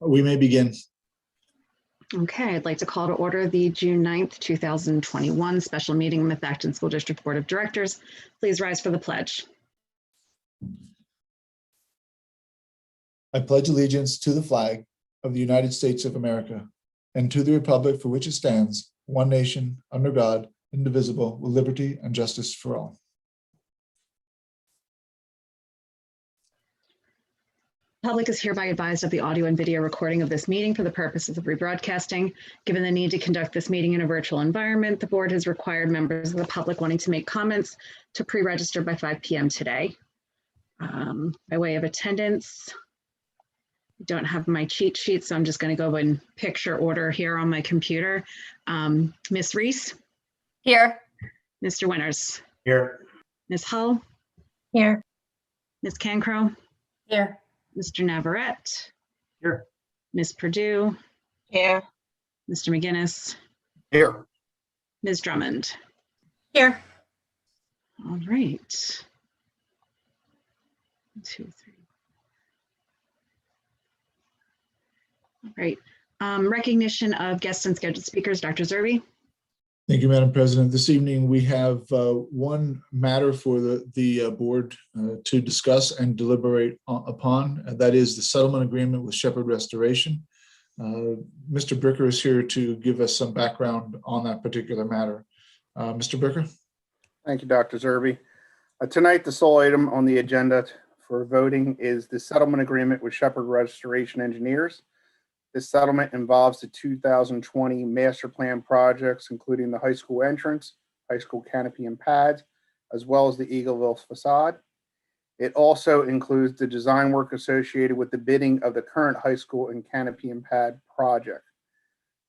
We may begin. Okay, I'd like to call to order the June 9th, 2021 special meeting with Acton School District Board of Directors. Please rise for the pledge. I pledge allegiance to the flag of the United States of America and to the republic for which it stands, one nation, under God, indivisible, with liberty and justice for all. Public is hereby advised of the audio and video recording of this meeting for the purposes of rebroadcasting. Given the need to conduct this meeting in a virtual environment, the board has required members of the public wanting to make comments to pre-register by 5 p.m. today. By way of attendance, I don't have my cheat sheet, so I'm just going to go in picture order here on my computer. Ms. Reese? Here. Mr. Winters? Here. Ms. Hull? Here. Ms. Cancro? Here. Mr. Navarrete? Here. Ms. Purdue? Here. Mr. McGinnis? Here. Ms. Drummond? Here. All right. 1, 2, 3. All right. Recognition of guests and scheduled speakers, Dr. Zerbe. Thank you, Madam President. This evening, we have one matter for the board to discuss and deliberate upon, and that is the settlement agreement with Shepherd Restoration. Mr. Bricker is here to give us some background on that particular matter. Mr. Bricker? Thank you, Dr. Zerbe. Tonight, the sole item on the agenda for voting is the settlement agreement with Shepherd Restoration Engineers. This settlement involves the 2020 master plan projects, including the high school entrance, high school canopy and pads, as well as the Eagleville facade. It also includes the design work associated with the bidding of the current high school and canopy and pad project.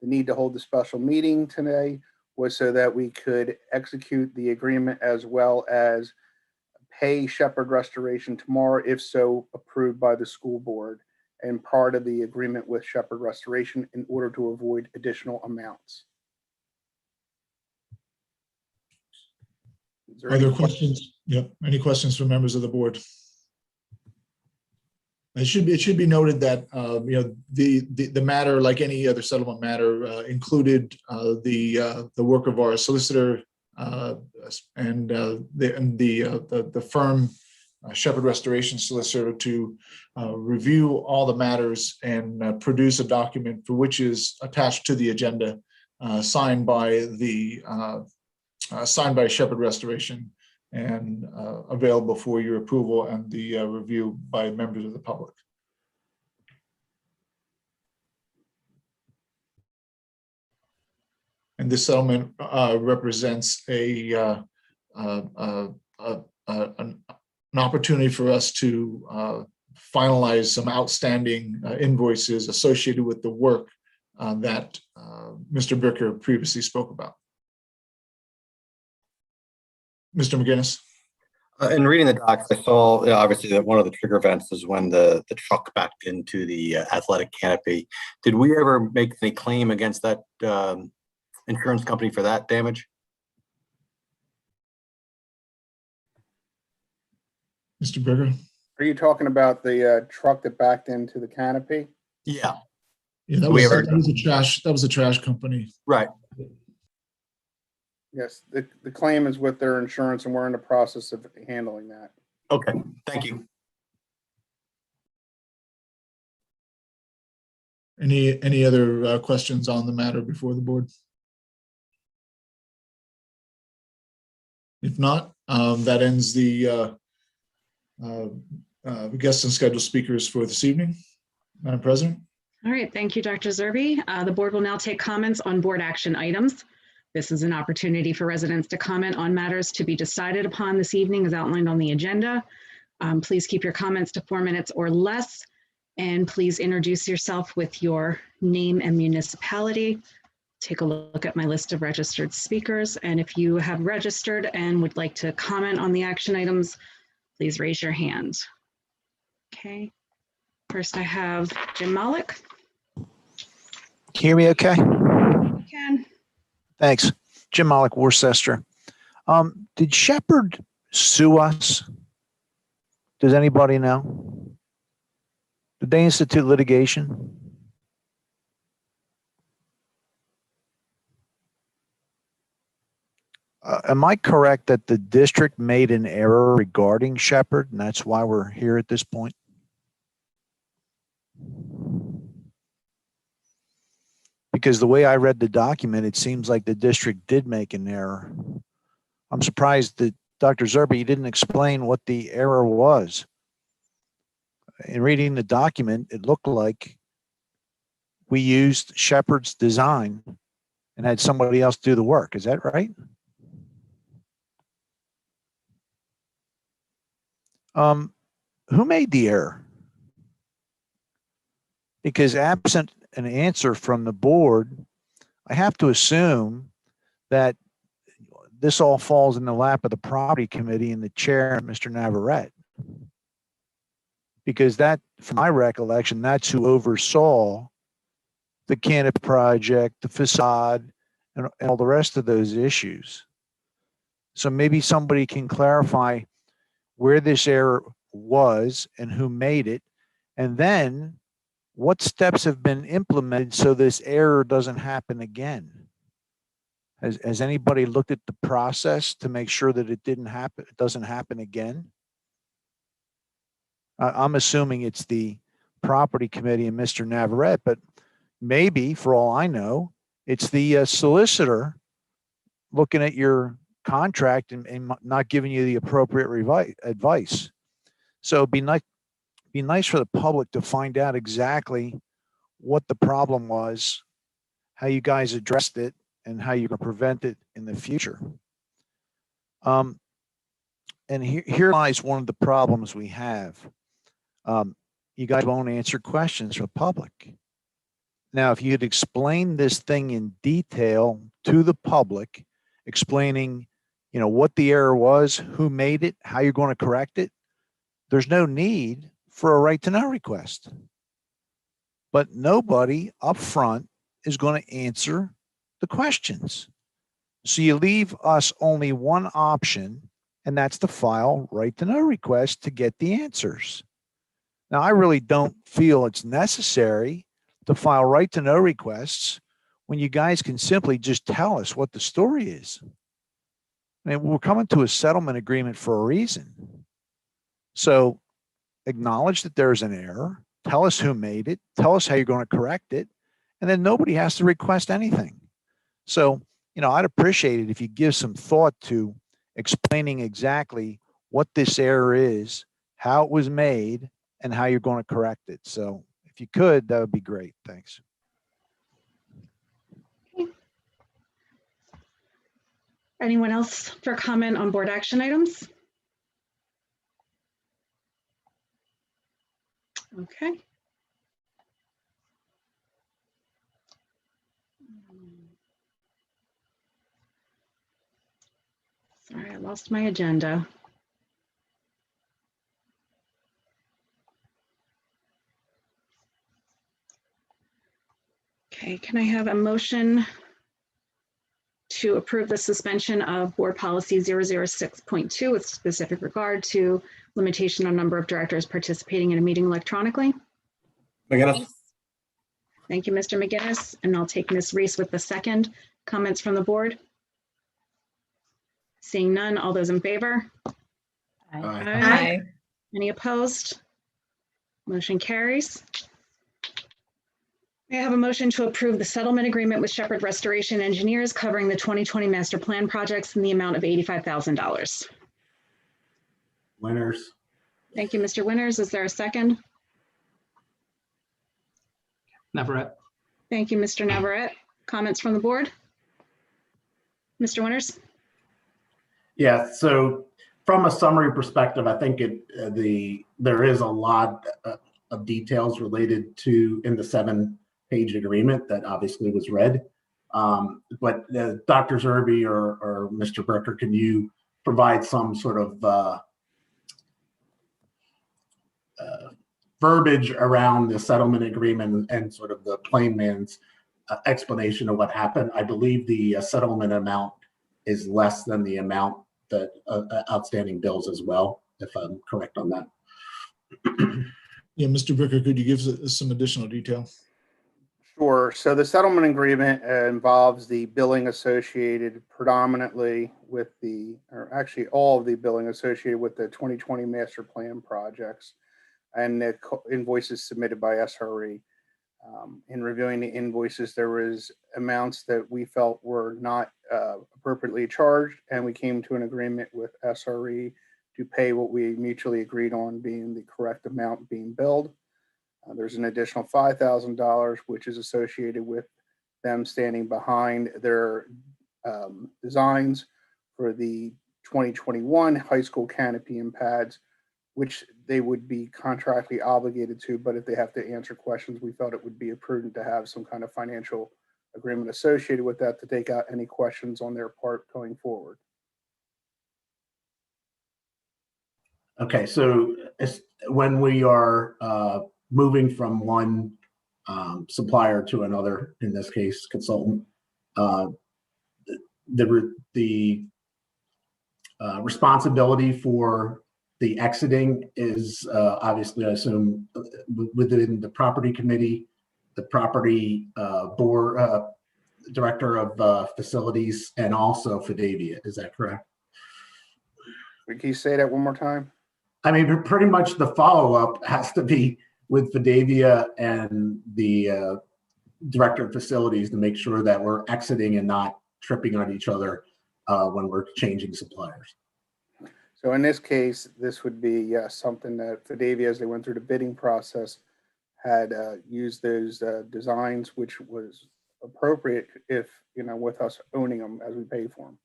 The need to hold the special meeting today was so that we could execute the agreement as well as pay Shepherd Restoration tomorrow, if so approved by the school board, and part of the agreement with Shepherd Restoration in order to avoid additional amounts. Are there questions? Yep. Any questions from members of the board? It should be noted that the matter, like any other settlement matter, included the work of our solicitor and the firm Shepherd Restoration solicitor to review all the matters and produce a document for which is attached to the agenda, signed by Shepherd Restoration and available for your approval and the review by members of the public. And this settlement represents an opportunity for us to finalize some outstanding invoices associated with the work that Mr. Bricker previously spoke about. Mr. McGinnis. In reading the docs, I saw obviously that one of the trigger events is when the truck backed into the athletic canopy. Did we ever make any claim against that insurance company for that damage? Mr. Bricker. Are you talking about the truck that backed into the canopy? Yeah. Yeah, that was a trash company. Right. Yes, the claim is with their insurance and we're in the process of handling that. Okay. Thank you. Any other questions on the matter before the board? If not, that ends the guests and scheduled speakers for this evening. Madam President. All right, thank you, Dr. Zerbe. The board will now take comments on board action items. This is an opportunity for residents to comment on matters to be decided upon this evening as outlined on the agenda. Please keep your comments to 4 minutes or less, and please introduce yourself with your name and municipality. Take a look at my list of registered speakers, and if you have registered and would like to comment on the action items, please raise your hand. Okay, first I have Jim Malik. Can you hear me okay? You can. Thanks. Jim Malik, Worcester. Did Shepherd sue us? Does anybody know? Did they institute litigation? Am I correct that the district made an error regarding Shepherd, and that's why we're here at this point? Because the way I read the document, it seems like the district did make an error. I'm surprised that Dr. Zerbe, you didn't explain what the error was. In reading the document, it looked like we used Shepherd's design and had somebody else do the work. Is that right? Who made the error? Because absent an answer from the board, I have to assume that this all falls in the lap of the property committee and the chair, Mr. Navarrete. Because that, from my recollection, that's who oversaw the canopy project, the facade, and all the rest of those issues. So maybe somebody can clarify where this error was and who made it, and then what steps have been implemented so this error doesn't happen again? Has anybody looked at the process to make sure that it doesn't happen again? I'm assuming it's the property committee and Mr. Navarrete, but maybe, for all I know, it's the solicitor looking at your contract and not giving you the appropriate advice. So it'd be nice for the public to find out exactly what the problem was, how you guys addressed it, and how you can prevent it in the future. And here lies one of the problems we have. You guys won't answer questions from the public. Now, if you'd explain this thing in detail to the public, explaining, what the error was, who made it, how you're going to correct it, there's no need for a right to know request. But nobody up front is going to answer the questions. So you leave us only one option, and that's to file right to know request to get the answers. Now, I really don't feel it's necessary to file right to know requests when you guys can simply just tell us what the story is. I mean, we're coming to a settlement agreement for a reason. So acknowledge that there's an error, tell us who made it, tell us how you're going to correct it, and then nobody has to request anything. So, I'd appreciate it if you give some thought to explaining exactly what this error is, how it was made, and how you're going to correct it. So if you could, that would be great. Thanks. Anyone else for comment on board action items? Okay. Sorry, I lost my agenda. Okay, can I have a motion to approve the suspension of board policy 006.2 with specific regard to limitation on number of directors participating in a meeting electronically? McGinnis? Thank you, Mr. McGinnis, and I'll take Ms. Reese with the second. Comments from the board? Seeing none, all those in favor? Aye. Any opposed? Motion carries. May I have a motion to approve the settlement agreement with Shepherd Restoration Engineers covering the 2020 master plan projects in the amount of $85,000? Winners. Thank you, Mr. Winters. Is there a second? Navarrete. Thank you, Mr. Navarrete. Comments from the board? Mr. Winters? Yeah, so from a summary perspective, I think there is a lot of details related to in the 7-page agreement that obviously was read. But Dr. Zerbe or Mr. Bricker, can you provide some sort of verbiage around the settlement agreement and sort of the plain man's explanation of what happened? I believe the settlement amount is less than the amount that outstanding bills as well, if I'm correct on that. Yeah, Mr. Bricker, could you give us some additional detail? Sure. So the settlement agreement involves the billing associated predominantly with or actually all of the billing associated with the 2020 master plan projects and the invoices submitted by SRE. In reviewing the invoices, there was amounts that we felt were not appropriately charged, and we came to an agreement with SRE to pay what we mutually agreed on being the correct amount being billed. There's an additional $5,000, which is associated with them standing behind their designs for the 2021 high school canopy and pads, which they would be contractually obligated to, but if they have to answer questions, we felt it would be prudent to have some kind of financial agreement associated with that to take out any questions on their part going forward. Okay, so when we are moving from one supplier to another, in this case consultant, the responsibility for the exiting is obviously, I assume, within the property committee, the property board, director of facilities, and also Fidavia. Is that correct? Can you say that one more time? I mean, pretty much the follow-up has to be with Fidavia and the director of facilities to make sure that we're exiting and not tripping on each other when we're changing suppliers. So in this case, this would be something that Fidavia, as they went through the bidding process, had used those designs, which was appropriate if, with us owning them as we pay for them.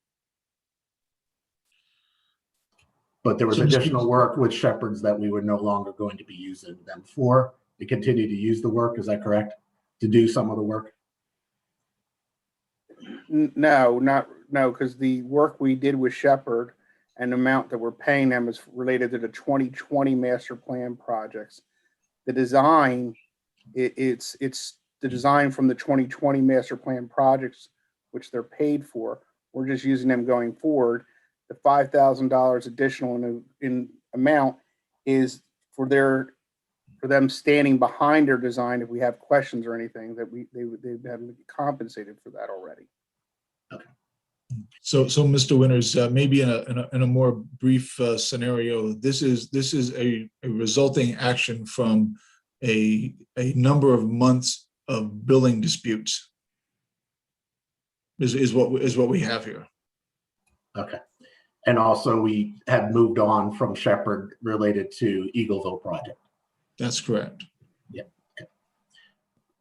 But there was additional work with Shepherds that we were no longer going to be using them for. We continue to use the work, is that correct? To do some of the work? No, because the work we did with Shepherd and the amount that we're paying them is related to the 2020 master plan projects. The design, it's the design from the 2020 master plan projects, which they're paid for. We're just using them going forward. The $5,000 additional in amount is for them standing behind their design. If we have questions or anything, that they've been compensated for that already. So Mr. Winters, maybe in a more brief scenario, this is a resulting action from a number of months of billing disputes. Is what we have here. Okay. And also we have moved on from Shepherd related to Eagleville project. That's correct. Yeah. Okay.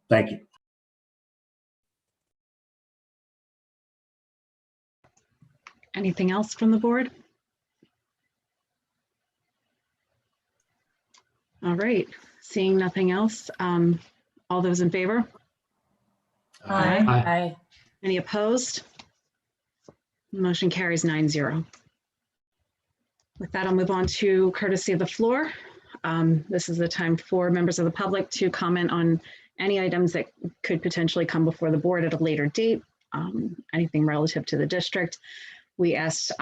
Thank you. Anything else from the board? All right, seeing nothing else. All those in favor? Aye. Any opposed? Motion carries 9-0. With that, I'll move on to courtesy of the floor. This is the time for members of the public to comment on any items that could potentially come before the board at a later date, anything relative to the district. We asked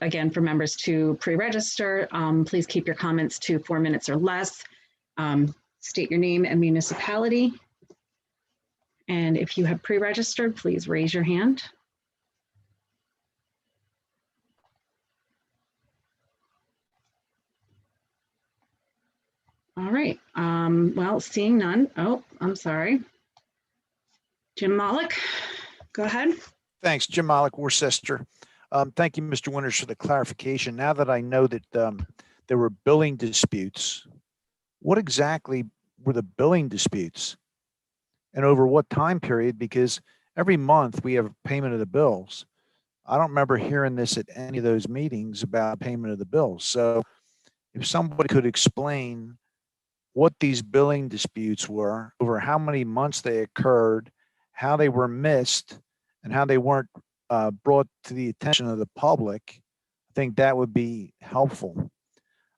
again for members to pre-register. Please keep your comments to 4 minutes or less. State your name and municipality. And if you have pre-registered, please raise your hand. All right, well, seeing none. Oh, I'm sorry. Jim Malik, go ahead. Thanks, Jim Malik, Worcester. Thank you, Mr. Winters, for the clarification. Now that I know that there were billing disputes, what exactly were the billing disputes? And over what time period? Because every month we have payment of the bills. I don't remember hearing this at any of those meetings about payment of the bills. So if somebody could explain what these billing disputes were, over how many months they occurred, how they were missed, and how they weren't brought to the attention of the public, I think that would be helpful.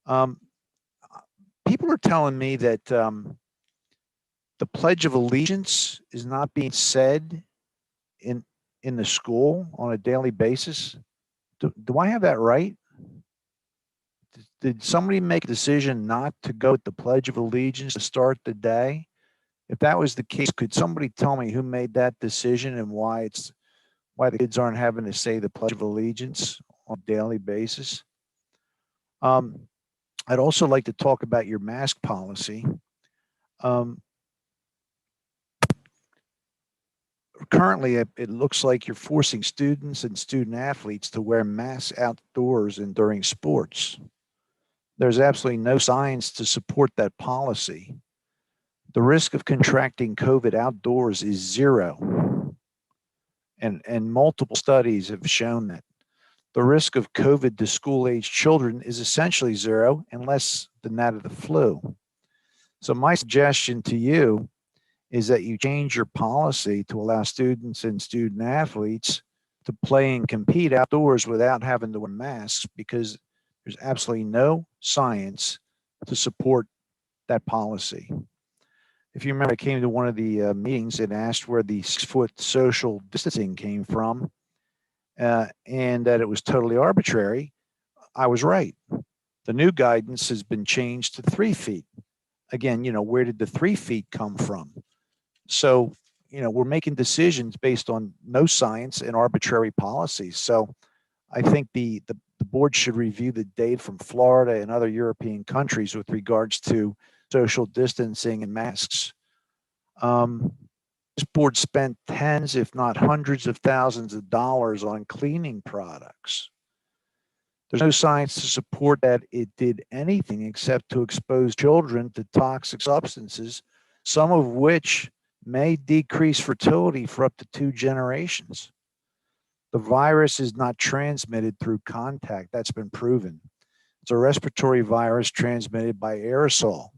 People are telling me that the Pledge of Allegiance is not being said in the school on a daily basis. Do I have that right? Did somebody make a decision not to go with the Pledge of Allegiance to start the day? If that was the case, could somebody tell me who made that decision and why the kids aren't having to say the Pledge of Allegiance on a daily basis? I'd also like to talk about your mask policy. Currently, it looks like you're forcing students and student athletes to wear masks outdoors and during sports. There's absolutely no science to support that policy. The risk of contracting COVID outdoors is zero. And multiple studies have shown that. The risk of COVID to school-age children is essentially zero and less than that of the flu. So my suggestion to you is that you change your policy to allow students and student athletes to play and compete outdoors without having to wear masks, because there's absolutely no science to support that policy. If you remember, I came to one of the meetings and asked where the 6-foot social distancing came from, and that it was totally arbitrary. I was right. The new guidance has been changed to 3 feet. Again, where did the 3 feet come from? So, we're making decisions based on no science and arbitrary policies. So I think the board should review the data from Florida and other European countries with regards to social distancing and masks. This board spent tens, if not hundreds of thousands of dollars on cleaning products. There's no science to support that it did anything except to expose children to toxic substances, some of which may decrease fertility for up to 2 generations. The virus is not transmitted through contact. That's been proven. It's a respiratory virus transmitted by aerosol.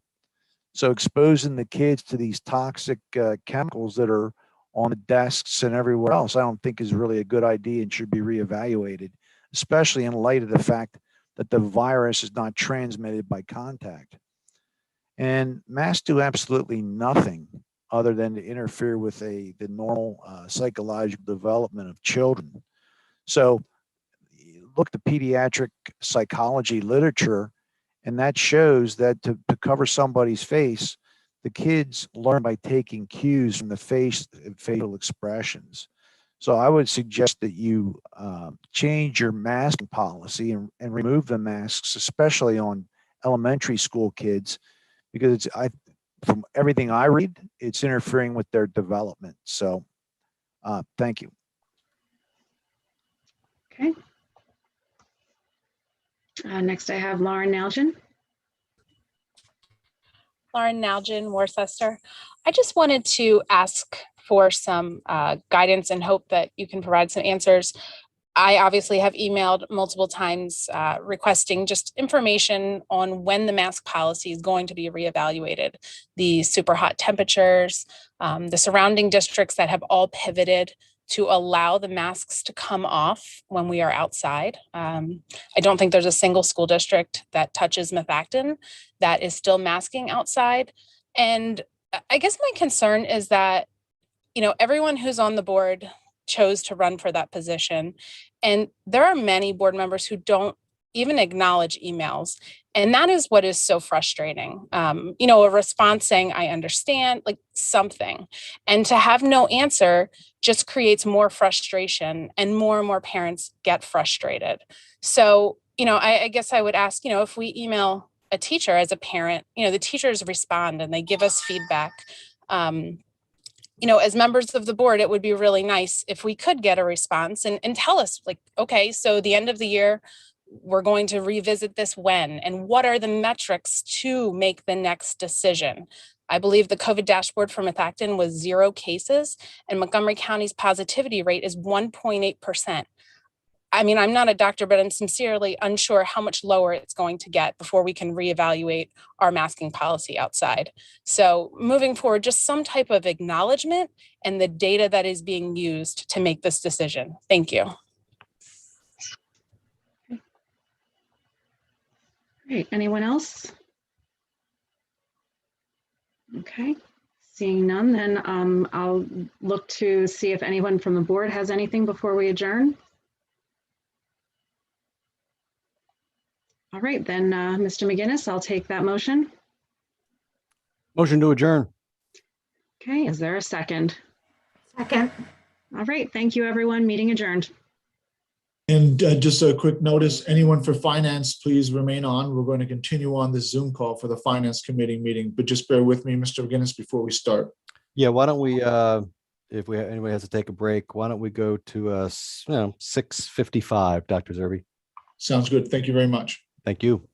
So exposing the kids to these toxic chemicals that are on the desks and everywhere else, I don't think is really a good idea and should be reevaluated, especially in light of the fact that the virus is not transmitted by contact. And masks do absolutely nothing other than to interfere with the normal psychological development of children. So look at the pediatric psychology literature, and that shows that to cover somebody's face, the kids learn by taking cues from the face and facial expressions. So I would suggest that you change your masking policy and remove the masks, especially on elementary school kids, because from everything I read, it's interfering with their development. So thank you. Okay. Next, I have Lauren Nalgin. Lauren Nalgin, Worcester. I just wanted to ask for some guidance and hope that you can provide some answers. I obviously have emailed multiple times requesting just information on when the mask policy is going to be reevaluated. The super hot temperatures, the surrounding districts that have all pivoted to allow the masks to come off when we are outside. I don't think there's a single school district that touches Methacton that is still masking outside. And I guess my concern is that, everyone who's on the board chose to run for that position. And there are many board members who don't even acknowledge emails. And that is what is so frustrating. A response saying, I understand, like something. And to have no answer just creates more frustration, and more parents get frustrated. So, I guess I would ask, if we email a teacher as a parent, the teachers respond and they give us feedback. As members of the board, it would be really nice if we could get a response and tell us, like, okay, so the end of the year, we're going to revisit this when, and what are the metrics to make the next decision? I believe the COVID dashboard for Methacton was 0 cases, and Montgomery County's positivity rate is 1.8%. I mean, I'm not a doctor, but I'm sincerely unsure how much lower it's going to get before we can reevaluate our masking policy outside. So moving forward, just some type of acknowledgement and the data that is being used to make this decision. Thank you. Great. Anyone else? Okay. Seeing none, then I'll look to see if anyone from the board has anything before we adjourn. All right, then, Mr. McGinnis, I'll take that motion. Motion to adjourn. Okay, is there a second? Second. All right, thank you, everyone. Meeting adjourned. And just a quick notice, anyone for finance, please remain on. We're going to continue on this Zoom call for the finance committee meeting, but just bear with me, Mr. McGinnis, before we start. Yeah, why don't we, if anybody has to take a break, why don't we go to 6:55, Dr. Zerby? Sounds good. Thank you very much. Thank you.